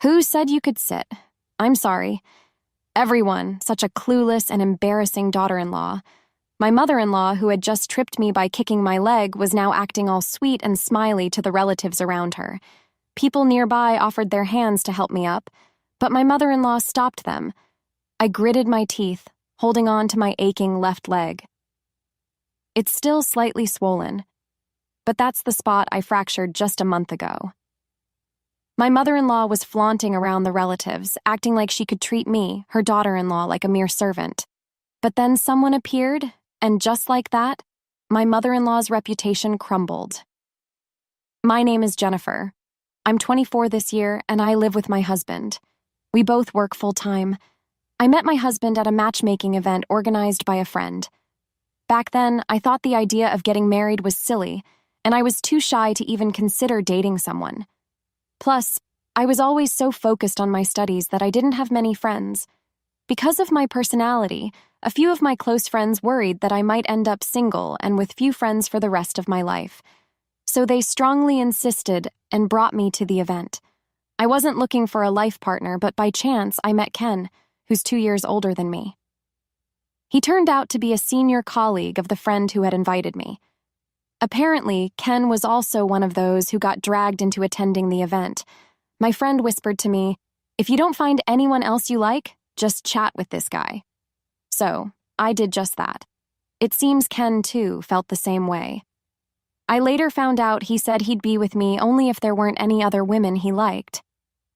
Who said you could sit? I'm sorry. Everyone, such a clueless and embarrassing daughter-in-law. My mother-in-law, who had just tripped me by kicking my leg, was now acting all sweet and smiley to the relatives around her. People nearby offered their hands to help me up, but my mother-in-law stopped them. I gritted my teeth, holding on to my aching left leg. It's still slightly swollen, but that's the spot I fractured just a month ago. My mother-in-law was flaunting around the relatives, acting like she could treat me, her daughter-in-law, like a mere servant. But then someone appeared, and just like that, my mother-in-law's reputation crumbled. My name is Jennifer. I'm 24 this year, and I live with my husband. We both work full-time. I met my husband at a matchmaking event organized by a friend. Back then, I thought the idea of getting married was silly, and I was too shy to even consider dating someone. Plus, I was always so focused on my studies that I didn't have many friends. Because of my personality, a few of my close friends worried that I might end up single and with few friends for the rest of my life. So they strongly insisted and brought me to the event. I wasn't looking for a life partner, but by chance I met Ken, who's 2 years older than me. He turned out to be a senior colleague of the friend who had invited me. Apparently, Ken was also one of those who got dragged into attending the event. My friend whispered to me, "If you don't find anyone else you like, just chat with this guy." So, I did just that. It seems Ken, too, felt the same way. I later found out he said he'd be with me only if there weren't any other women he liked.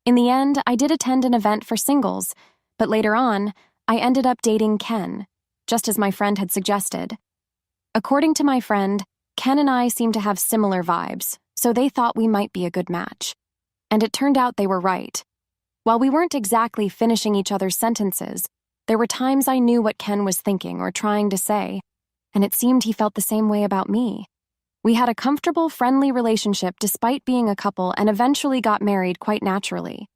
In the end, I did attend an event for singles, but later on, I ended up dating Ken, just as my friend had suggested. According to my friend, Ken and I seemed to have similar vibes, so they thought we might be a good match. And it turned out they were right. While we weren't exactly finishing each other's sentences, there were times I knew what Ken was thinking or trying to say, and it seemed he felt the same way about me. We had a comfortable, friendly relationship despite being a couple and eventually got married quite naturally.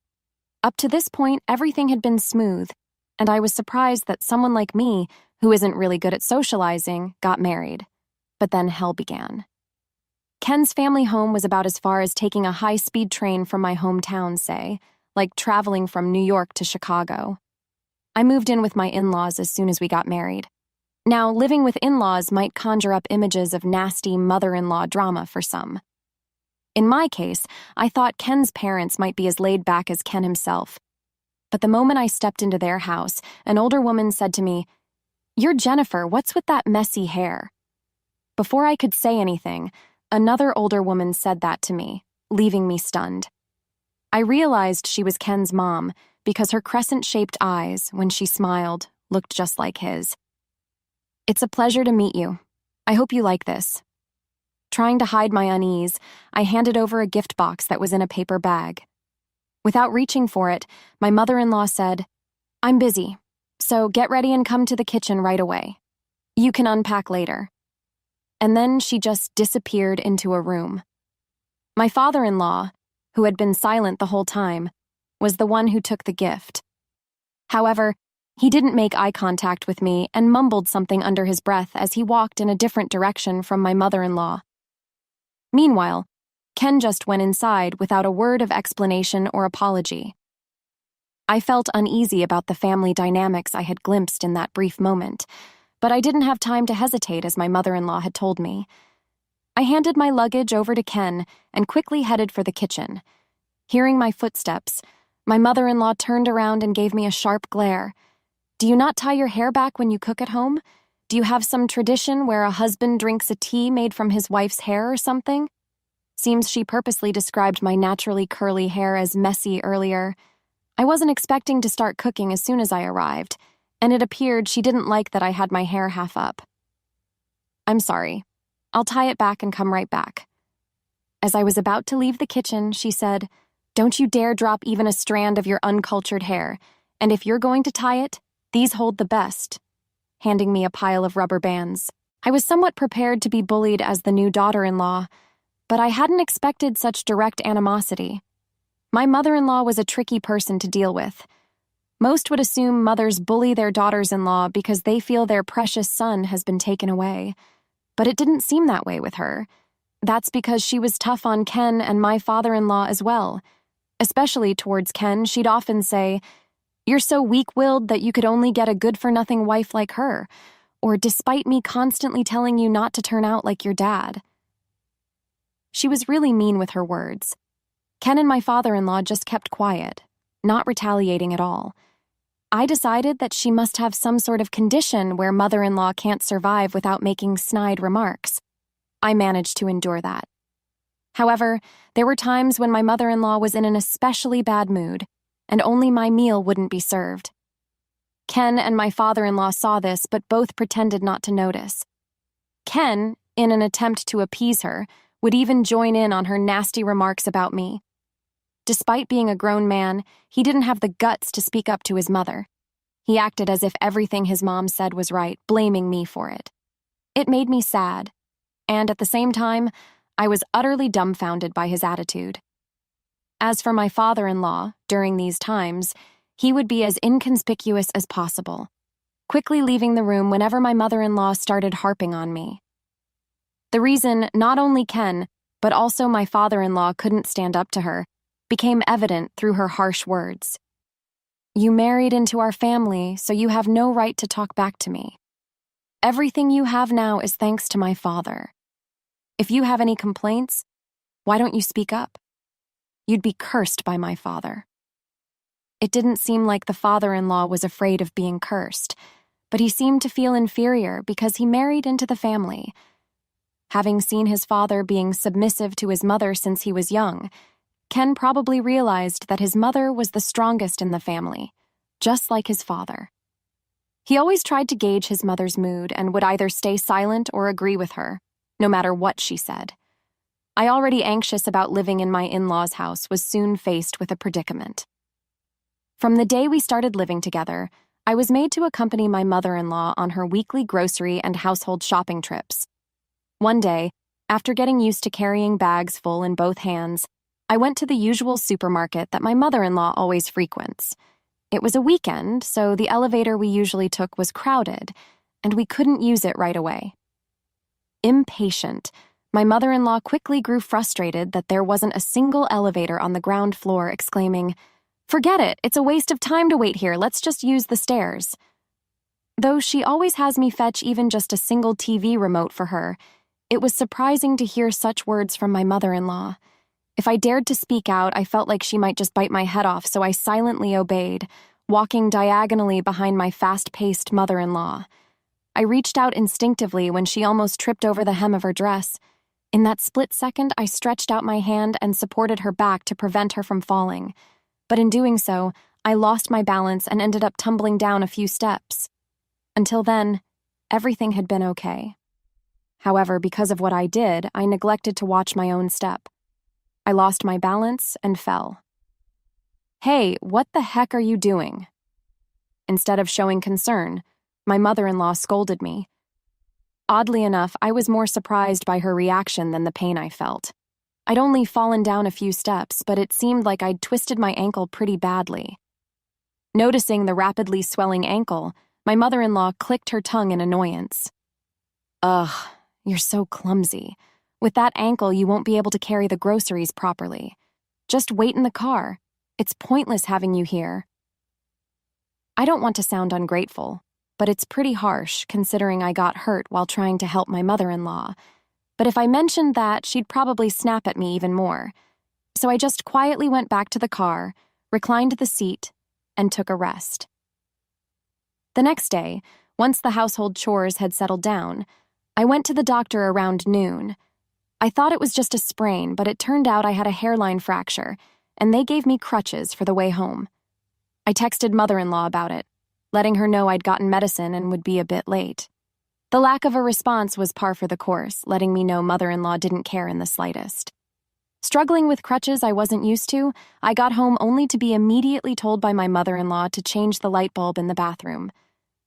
Up to this point, everything had been smooth, and I was surprised that someone like me, who isn't really good at socializing, got married. But then hell began. Ken's family home was about as far as taking a high-speed train from my hometown, say, like traveling from New York to Chicago. I moved in with my in-laws as soon as we got married. Now, living with in-laws might conjure up images of nasty mother-in-law drama for some. In my case, I thought Ken's parents might be as laid back as Ken himself. But the moment I stepped into their house, an older woman said to me, "You're Jennifer, what's with that messy hair?" Before I could say anything, another older woman said that to me, leaving me stunned. I realized she was Ken's mom because her crescent-shaped eyes, when she smiled, looked just like his. "It's a pleasure to meet you. I hope you like this." Trying to hide my unease, I handed over a gift box that was in a paper bag. Without reaching for it, my mother-in-law said, "I'm busy, so get ready and come to the kitchen right away. You can unpack later." And then she just disappeared into a room. My father-in-law, who had been silent the whole time, was the one who took the gift. However, he didn't make eye contact with me and mumbled something under his breath as he walked in a different direction from my mother-in-law. Meanwhile, Ken just went inside without a word of explanation or apology. I felt uneasy about the family dynamics I had glimpsed in that brief moment, but I didn't have time to hesitate as my mother-in-law had told me. I handed my luggage over to Ken and quickly headed for the kitchen. Hearing my footsteps, my mother-in-law turned around and gave me a sharp glare. "Do you not tie your hair back when you cook at home? Do you have some tradition where a husband drinks a tea made from his wife's hair or something?" Seems she purposely described my naturally curly hair as messy earlier. I wasn't expecting to start cooking as soon as I arrived, and it appeared she didn't like that I had my hair half up. "I'm sorry. I'll tie it back and come right back." As I was about to leave the kitchen, she said, "Don't you dare drop even a strand of your uncultured hair, and if you're going to tie it, these hold the best," handing me a pile of rubber bands. I was somewhat prepared to be bullied as the new daughter-in-law, but I hadn't expected such direct animosity. My mother-in-law was a tricky person to deal with. Most would assume mothers bully their daughters-in-law because they feel their precious son has been taken away. But it didn't seem that way with her. That's because she was tough on Ken and my father-in-law as well, Especially towards Ken, she'd often say, "You're so weak-willed that you could only get a good-for-nothing wife like her," or "despite me constantly telling you not to turn out like your dad." She was really mean with her words. Ken and my father-in-law just kept quiet, not retaliating at all. I decided that she must have some sort of condition where mother-in-law can't survive without making snide remarks. I managed to endure that. However, there were times when my mother-in-law was in an especially bad mood, and only my meal wouldn't be served. Ken and my father-in-law saw this, but both pretended not to notice. Ken, in an attempt to appease her, would even join in on her nasty remarks about me. Despite being a grown man, he didn't have the guts to speak up to his mother. He acted as if everything his mom said was right, blaming me for it. It made me sad, and at the same time, I was utterly dumbfounded by his attitude. As for my father-in-law, during these times, he would be as inconspicuous as possible, quickly leaving the room whenever my mother-in-law started harping on me. The reason not only Ken, but also my father-in-law couldn't stand up to her became evident through her harsh words. "You married into our family, so you have no right to talk back to me. Everything you have now is thanks to my father. If you have any complaints, why don't you speak up? You'd be cursed by my father." It didn't seem like the father-in-law was afraid of being cursed, but he seemed to feel inferior because he married into the family. Having seen his father being submissive to his mother since he was young, Ken probably realized that his mother was the strongest in the family, just like his father. He always tried to gauge his mother's mood and would either stay silent or agree with her, no matter what she said. I, already anxious about living in my in-laws' house, was soon faced with a predicament. From the day we started living together, I was made to accompany my mother-in-law on her weekly grocery and household shopping trips. One day, after getting used to carrying bags full in both hands, I went to the usual supermarket that my mother-in-law always frequents. It was a weekend, so the elevator we usually took was crowded, and we couldn't use it right away. Impatient, my mother-in-law quickly grew frustrated that there wasn't a single elevator on the ground floor, exclaiming, "Forget it, it's a waste of time to wait here, let's just use the stairs." Though she always has me fetch even just a single TV remote for her, it was surprising to hear such words from my mother-in-law. If I dared to speak out, I felt like she might just bite my head off, so I silently obeyed, walking diagonally behind my fast-paced mother-in-law. I reached out instinctively when she almost tripped over the hem of her dress. In that split second, I stretched out my hand and supported her back to prevent her from falling. But in doing so, I lost my balance and ended up tumbling down a few steps. Until then, everything had been okay. However, because of what I did, I neglected to watch my own step. I lost my balance and fell. "Hey, what the heck are you doing?" Instead of showing concern, my mother-in-law scolded me. Oddly enough, I was more surprised by her reaction than the pain I felt. I'd only fallen down a few steps, but it seemed like I'd twisted my ankle pretty badly. Noticing the rapidly swelling ankle, my mother-in-law clicked her tongue in annoyance. "Ugh, you're so clumsy. With that ankle, you won't be able to carry the groceries properly. Just wait in the car. It's pointless having you here." I don't want to sound ungrateful, but it's pretty harsh considering I got hurt while trying to help my mother-in-law. But if I mentioned that, she'd probably snap at me even more. So I just quietly went back to the car, reclined the seat, and took a rest. The next day, once the household chores had settled down, I went to the doctor around noon. I thought it was just a sprain, but it turned out I had a hairline fracture, and they gave me crutches for the way home. I texted mother-in-law about it, letting her know I'd gotten medicine and would be a bit late. The lack of a response was par for the course, letting me know mother-in-law didn't care in the slightest. Struggling with crutches I wasn't used to, I got home only to be immediately told by my mother-in-law to change the light bulb in the bathroom.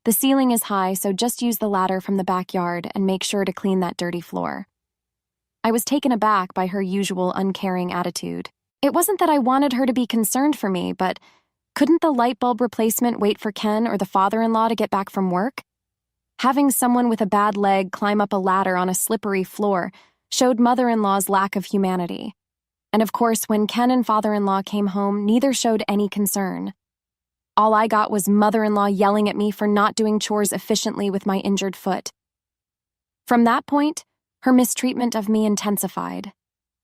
The ceiling is high, so just use the ladder from the backyard and make sure to clean that dirty floor. I was taken aback by her usual uncaring attitude. It wasn't that I wanted her to be concerned for me, but couldn't the light bulb replacement wait for Ken or the father-in-law to get back from work? Having someone with a bad leg climb up a ladder on a slippery floor showed mother-in-law's lack of humanity. And of course, when Ken and father-in-law came home, neither showed any concern. All I got was mother-in-law yelling at me for not doing chores efficiently with my injured foot. From that point, her mistreatment of me intensified.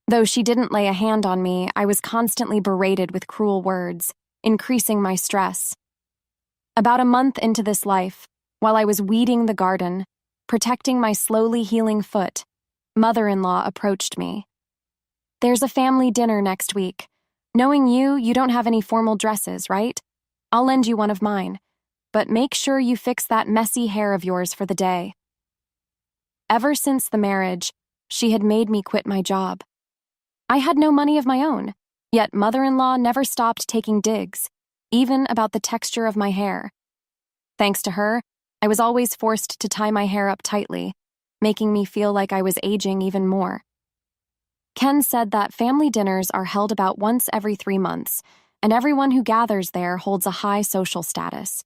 Though she didn't lay a hand on me, I was constantly berated with cruel words, increasing my stress. About a month into this life, while I was weeding the garden, protecting my slowly healing foot, mother-in-law approached me. "There's a family dinner next week. Knowing you, you don't have any formal dresses, right? I'll lend you one of mine, but make sure you fix that messy hair of yours for the day." Ever since the marriage, she had made me quit my job. I had no money of my own, yet mother-in-law never stopped taking digs, even about the texture of my hair. Thanks to her, I was always forced to tie my hair up tightly, making me feel like I was aging even more. Ken said that family dinners are held about once every 3 months, and everyone who gathers there holds a high social status.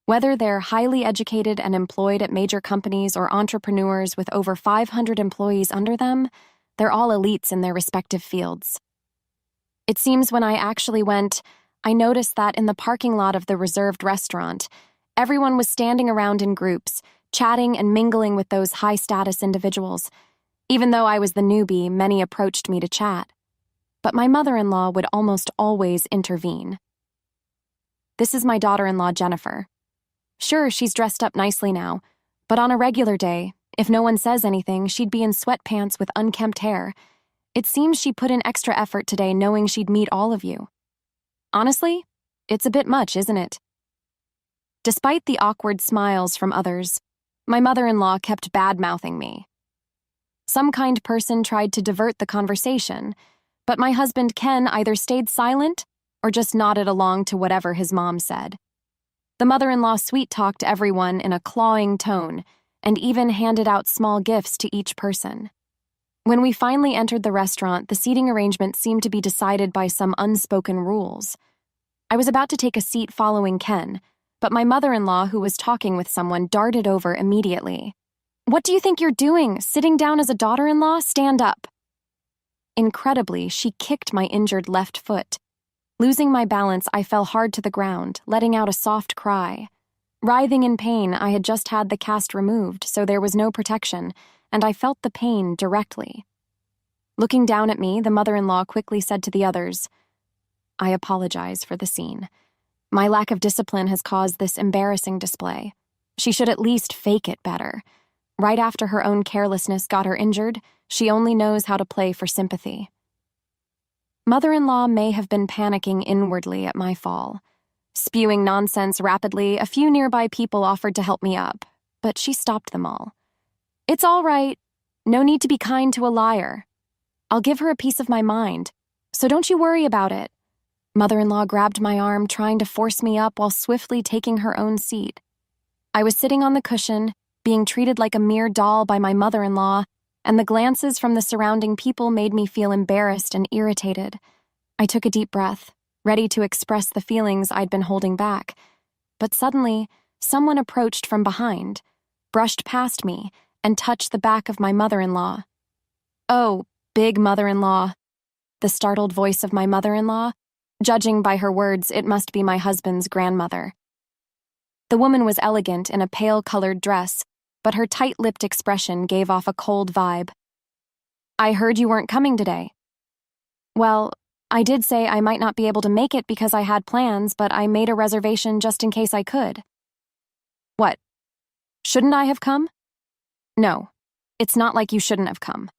Whether they're highly educated and employed at major companies or entrepreneurs with over 500 employees under them, they're all elites in their respective fields. It seems when I actually went, I noticed that in the parking lot of the reserved restaurant, everyone was standing around in groups, chatting and mingling with those high-status individuals. Even though I was the newbie, many approached me to chat. But my mother-in-law would almost always intervene. "This is my daughter-in-law, Jennifer. Sure, she's dressed up nicely now, but on a regular day, if no one says anything, she'd be in sweatpants with unkempt hair. It seems she put in extra effort today knowing she'd meet all of you. Honestly, it's a bit much, isn't it?" Despite the awkward smiles from others, my mother-in-law kept bad-mouthing me. Some kind person tried to divert the conversation, but my husband Ken either stayed silent or just nodded along to whatever his mom said. The mother-in-law sweet-talked everyone in a clawing tone and even handed out small gifts to each person. When we finally entered the restaurant, the seating arrangement seemed to be decided by some unspoken rules. I was about to take a seat following Ken, but my mother-in-law, who was talking with someone, darted over immediately. "What do you think you're doing? Sitting down as a daughter-in-law? Stand up." Incredibly, she kicked my injured left foot. Losing my balance, I fell hard to the ground, letting out a soft cry. Writhing in pain, I had just had the cast removed, so there was no protection, and I felt the pain directly. Looking down at me, the mother-in-law quickly said to the others, "I apologize for the scene. My lack of discipline has caused this embarrassing display. She should at least fake it better. Right after her own carelessness got her injured, she only knows how to play for sympathy." Mother-in-law may have been panicking inwardly at my fall. Spewing nonsense rapidly, a few nearby people offered to help me up, but she stopped them all. "It's all right. No need to be kind to a liar. I'll give her a piece of my mind, so don't you worry about it." Mother-in-law grabbed my arm, trying to force me up while swiftly taking her own seat. I was sitting on the cushion, being treated like a mere doll by my mother-in-law, and the glances from the surrounding people made me feel embarrassed and irritated. I took a deep breath, ready to express the feelings I'd been holding back. But suddenly, someone approached from behind, brushed past me, and touched the back of my mother-in-law. "Oh, big mother-in-law," the startled voice of my mother-in-law. Judging by her words, it must be my husband's grandmother. The woman was elegant in a pale-colored dress, but her tight-lipped expression gave off a cold vibe. "I heard you weren't coming today." "Well, I did say I might not be able to make it because I had plans, but I made a reservation just in case I could." "What? Shouldn't I have come?" "No, it's not like you shouldn't have come.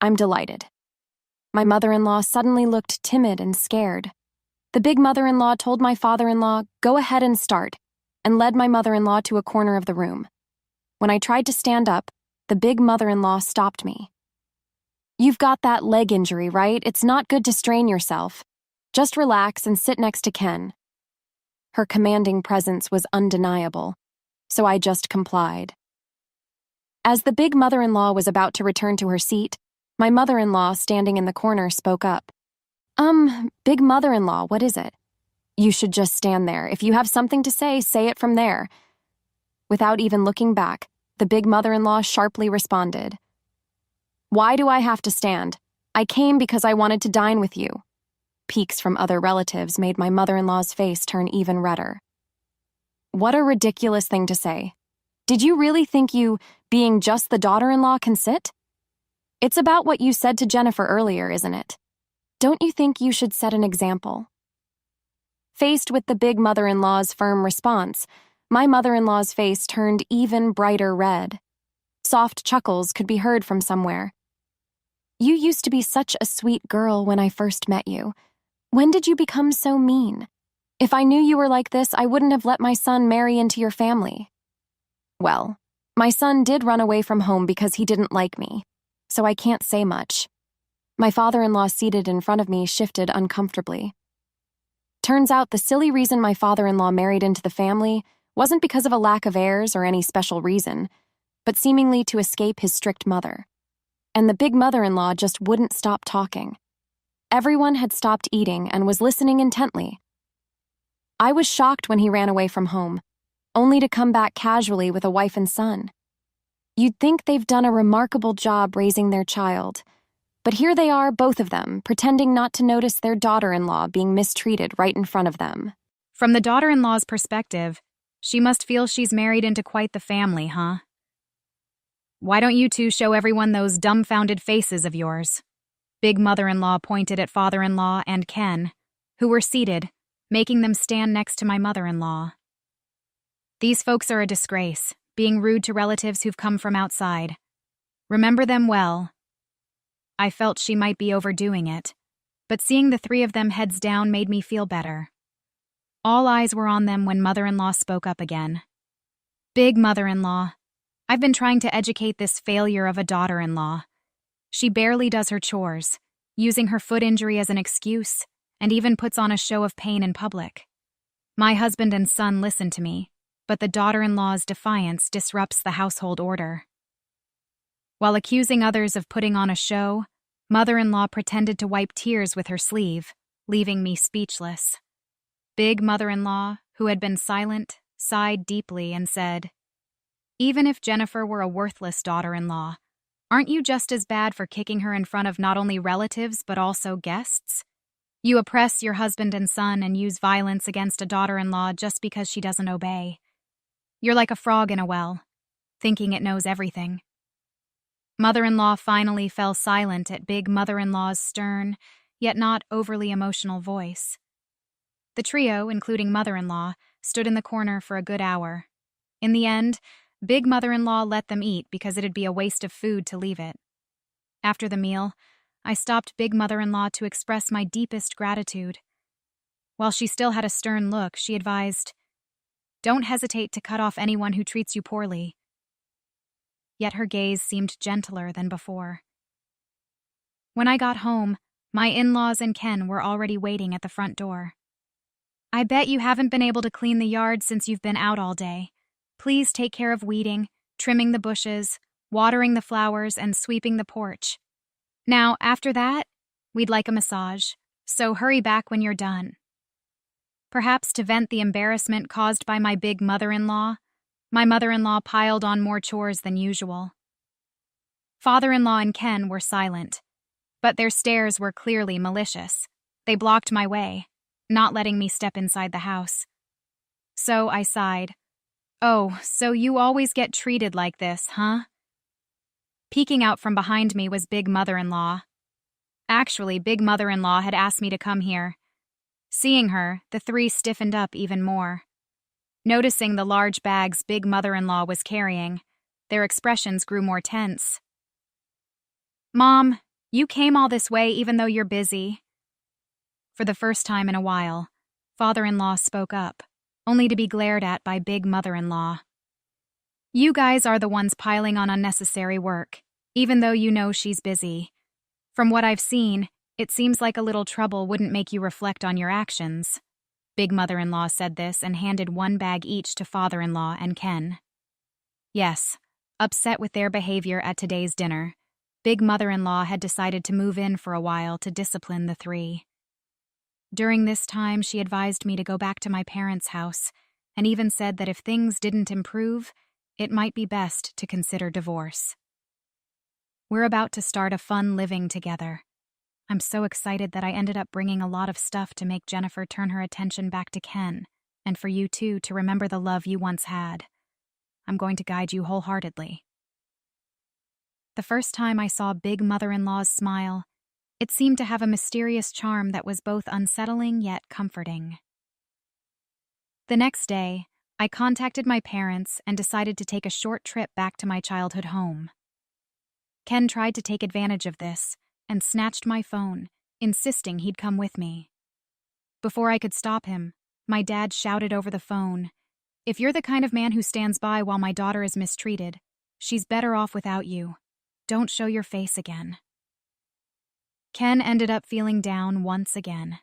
I'm delighted." My mother-in-law suddenly looked timid and scared. The big mother-in-law told my father-in-law, "Go ahead and start," and led my mother-in-law to a corner of the room. When I tried to stand up, the big mother-in-law stopped me. "You've got that leg injury, right? It's not good to strain yourself. Just relax and sit next to Ken." Her commanding presence was undeniable, so I just complied. As the big mother-in-law was about to return to her seat, my mother-in-law, standing in the corner, spoke up. Big mother-in-law, what is it?" "You should just stand there. If you have something to say it from there." Without even looking back, the big mother-in-law sharply responded. "Why do I have to stand? I came because I wanted to dine with you. Peeks from other relatives made my mother-in-law's face turn even redder. What a ridiculous thing to say. Did you really think you, being just the daughter-in-law, can sit? It's about what you said to Jennifer earlier, isn't it? Don't you think you should set an example? Faced with the big mother-in-law's firm response, my mother-in-law's face turned even brighter red. Soft chuckles could be heard from somewhere. You used to be such a sweet girl when I first met you. When did you become so mean? If I knew you were like this, I wouldn't have let my son marry into your family. Well, my son did run away from home because he didn't like me, so I can't say much. My father-in-law seated in front of me shifted uncomfortably. Turns out the silly reason my father-in-law married into the family wasn't because of a lack of heirs or any special reason, but seemingly to escape his strict mother. And the big mother-in-law just wouldn't stop talking. Everyone had stopped eating and was listening intently. I was shocked when he ran away from home, only to come back casually with a wife and son. You'd think they've done a remarkable job raising their child, but here they are, both of them, pretending not to notice their daughter-in-law being mistreated right in front of them. From the daughter-in-law's perspective, she must feel she's married into quite the family, huh? Why don't you two show everyone those dumbfounded faces of yours? Big mother-in-law pointed at father-in-law and Ken, who were seated, making them stand next to my mother-in-law. These folks are a disgrace, being rude to relatives who've come from outside. Remember them well. I felt she might be overdoing it, but seeing the three of them heads down made me feel better. All eyes were on them when mother-in-law spoke up again. Big mother-in-law, I've been trying to educate this failure of a daughter-in-law. She barely does her chores, using her foot injury as an excuse, and even puts on a show of pain in public. My husband and son listen to me, but the daughter-in-law's defiance disrupts the household order. While accusing others of putting on a show, mother-in-law pretended to wipe tears with her sleeve, leaving me speechless. Big mother-in-law, who had been silent, sighed deeply and said, "Even if Jennifer were a worthless daughter-in-law, aren't you just as bad for kicking her in front of not only relatives but also guests? You oppress your husband and son and use violence against a daughter-in-law just because she doesn't obey. You're like a frog in a well, thinking it knows everything." Mother-in-law finally fell silent at big mother-in-law's stern, yet not overly emotional voice. The trio, including mother-in-law, stood in the corner for a good hour. In the end, big mother-in-law let them eat because it'd be a waste of food to leave it. After the meal, I stopped big mother-in-law to express my deepest gratitude. While she still had a stern look, she advised, "Don't hesitate to cut off anyone who treats you poorly." Yet her gaze seemed gentler than before. When I got home, my in-laws and Ken were already waiting at the front door. "I bet you haven't been able to clean the yard since you've been out all day. Please take care of weeding, trimming the bushes, watering the flowers, and sweeping the porch. Now, after that, we'd like a massage, so hurry back when you're done." Perhaps to vent the embarrassment caused by my big mother-in-law, my mother-in-law piled on more chores than usual. Father-in-law and Ken were silent, but their stares were clearly malicious. They blocked my way, not letting me step inside the house. So I sighed. "Oh, so you always get treated like this, huh?" Peeking out from behind me was big mother-in-law. Actually, big mother-in-law had asked me to come here. Seeing her, the three stiffened up even more. Noticing the large bags big mother-in-law was carrying, their expressions grew more tense. "Mom, you came all this way even though you're busy." For the first time in a while, father-in-law spoke up, only to be glared at by big mother-in-law. "You guys are the ones piling on unnecessary work, even though you know she's busy. From what I've seen, it seems like a little trouble wouldn't make you reflect on your actions." Big mother-in-law said this and handed one bag each to father-in-law and Ken. Yes, upset with their behavior at today's dinner, big mother-in-law had decided to move in for a while to discipline the three. During this time, she advised me to go back to my parents' house, and even said that if things didn't improve, it might be best to consider divorce. We're about to start a fun living together, I'm so excited that I ended up bringing a lot of stuff to make Jennifer turn her attention back to Ken, and for you too to remember the love you once had. I'm going to guide you wholeheartedly. The first time I saw Big Mother-in-law's smile, it seemed to have a mysterious charm that was both unsettling yet comforting. The next day, I contacted my parents and decided to take a short trip back to my childhood home. Ken tried to take advantage of this and snatched my phone, insisting he'd come with me. Before I could stop him, my dad shouted over the phone, "If you're the kind of man who stands by while my daughter is mistreated, she's better off without you. Don't show your face again." Ken ended up feeling down once again.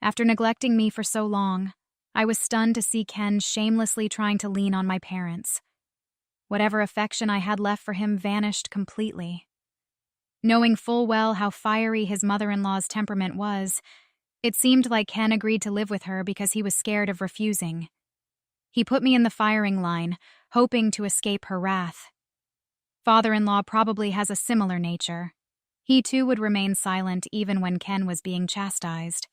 After neglecting me for so long, I was stunned to see Ken shamelessly trying to lean on my parents. Whatever affection I had left for him vanished completely. Knowing full well how fiery his mother-in-law's temperament was, it seemed like Ken agreed to live with her because he was scared of refusing. He put me in the firing line, hoping to escape her wrath. Father-in-law probably has a similar nature. He too would remain silent even when Ken was being chastised.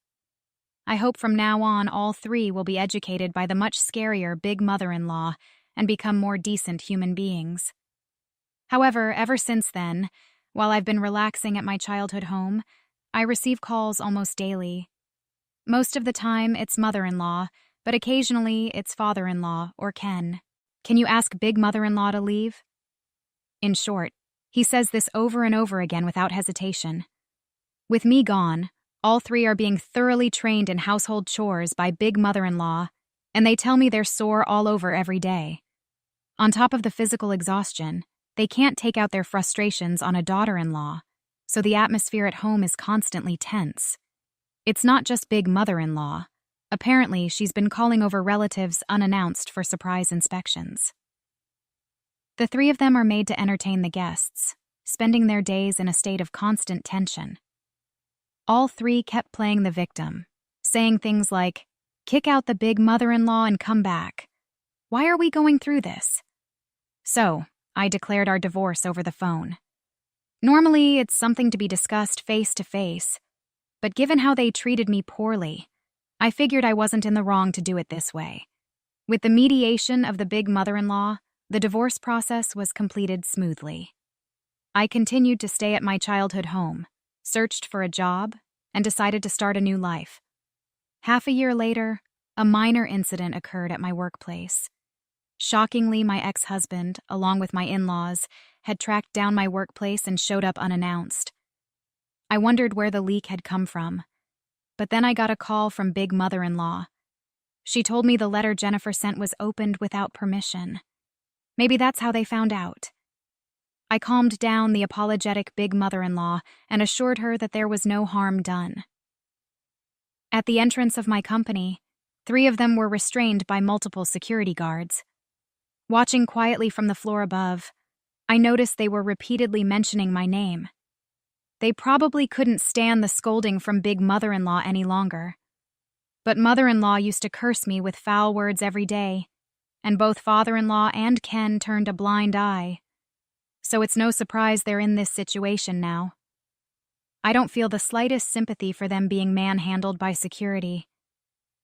I hope from now on all three will be educated by the much scarier Big Mother-in-law and become more decent human beings. However, ever since then, while I've been relaxing at my childhood home, I receive calls almost daily. Most of the time, it's mother-in-law, but occasionally it's father-in-law or Ken. "Can you ask Big Mother-in-law to leave?" In short, he says this over and over again without hesitation. With me gone, all three are being thoroughly trained in household chores by Big Mother-in-law, and they tell me they're sore all over every day. On top of the physical exhaustion, they can't take out their frustrations on a daughter-in-law, so the atmosphere at home is constantly tense. It's not just Big Mother-in-law. Apparently, she's been calling over relatives unannounced for surprise inspections. The three of them are made to entertain the guests, spending their days in a state of constant tension. All three kept playing the victim, saying things like, "Kick out the Big Mother-in-law and come back. Why are we going through this?" So, I declared our divorce over the phone. Normally, it's something to be discussed face to face, but given how they treated me poorly, I figured I wasn't in the wrong to do it this way. With the mediation of the Big Mother-in-law, the divorce process was completed smoothly. I continued to stay at my childhood home, searched for a job, and decided to start a new life. Half a year later, a minor incident occurred at my workplace. Shockingly, my ex-husband, along with my in-laws, had tracked down my workplace and showed up unannounced. I wondered where the leak had come from, but then I got a call from Big Mother-in-law. She told me the letter Jennifer sent was opened without permission. Maybe that's how they found out. I calmed down the apologetic Big Mother-in-law and assured her that there was no harm done. At the entrance of my company, 3 of them were restrained by multiple security guards. Watching quietly from the floor above, I noticed they were repeatedly mentioning my name. They probably couldn't stand the scolding from Big Mother-in-law any longer. But Mother-in-law used to curse me with foul words every day, and both Father-in-law and Ken turned a blind eye. So it's no surprise they're in this situation now. I don't feel the slightest sympathy for them being manhandled by security,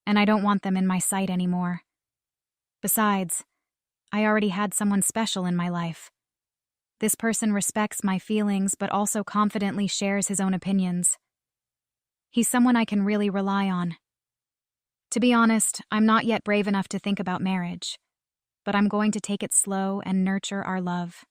and I don't want them in my sight anymore. Besides, I already had someone special in my life. This person respects my feelings but also confidently shares his own opinions. He's someone I can really rely on. To be honest, I'm not yet brave enough to think about marriage, but I'm going to take it slow and nurture our love.